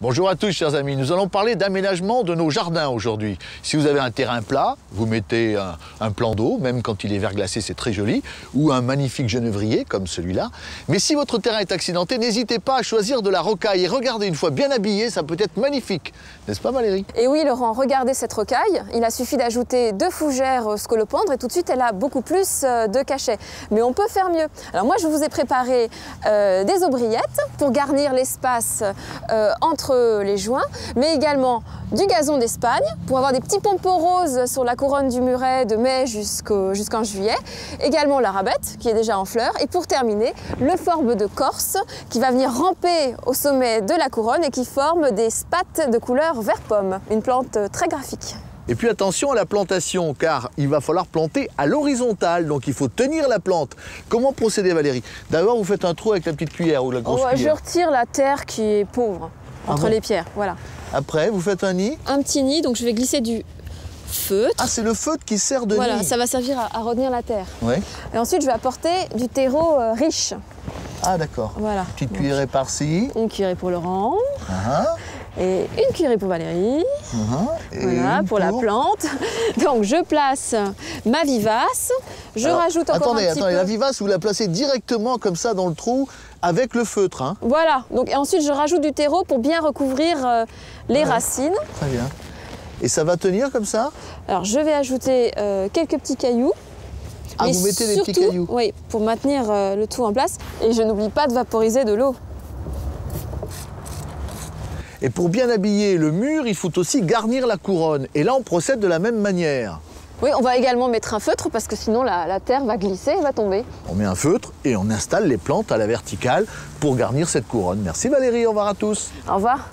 Bonjour à tous chers amis, nous allons parler d'aménagement de nos jardins aujourd'hui. Si vous avez un terrain plat, vous mettez un plan d'eau, même quand il est verglacé c'est très joli, ou un magnifique genévrier comme celui-là. Mais si votre terrain est accidenté, n'hésitez pas à choisir de la rocaille et regardez, une fois bien habillée, ça peut être magnifique. N'est-ce pas Valérie? Et oui Laurent, regardez cette rocaille, il a suffi d'ajouter 2 fougères scolopendres et tout de suite elle a beaucoup plus de cachet. Mais on peut faire mieux. Alors moi je vous ai préparé des aubriettes pour garnir l'espace entre les joints, mais également du gazon d'Espagne pour avoir des petits pompons roses sur la couronne du muret de mai jusqu'en juillet. Également la rabette qui est déjà en fleurs et pour terminer le forbe de Corse qui va venir ramper au sommet de la couronne et qui forme des spattes de couleur vert pomme, une plante très graphique. Et puis attention à la plantation, car il va falloir planter à l'horizontale, donc il faut tenir la plante. Comment procéder Valérie? D'abord vous faites un trou avec la petite cuillère ou la grosse cuillère. Je retire la terre qui est pauvre entre les pierres, voilà. Après vous faites un nid? Un petit nid, donc je vais glisser du feutre. Ah, c'est le feutre qui sert de nid. Voilà, ça va servir à retenir la terre. Ouais. Et ensuite je vais apporter du terreau riche. Ah d'accord. Voilà. Petite cuillerée par-ci. Une cuillerée pour Laurent. Et une cuillerée pour Valérie. Et voilà, pour la plante. Donc je place ma vivace. Je rajoute encore un petit peu. La vivace, vous la placez directement comme ça dans le trou avec le feutre. Hein. Voilà. Donc, et ensuite je rajoute du terreau pour bien recouvrir les racines. Très bien. Et ça va tenir comme ça? Alors je vais ajouter quelques petits cailloux. Ah, vous mettez des petits cailloux? Oui, pour maintenir le tout en place. Et je n'oublie pas de vaporiser de l'eau. Et pour bien habiller le mur, il faut aussi garnir la couronne. Et là, on procède de la même manière. Oui, on va également mettre un feutre parce que sinon la terre va glisser et va tomber. On met un feutre et on installe les plantes à la verticale pour garnir cette couronne. Merci Valérie, au revoir à tous. Au revoir.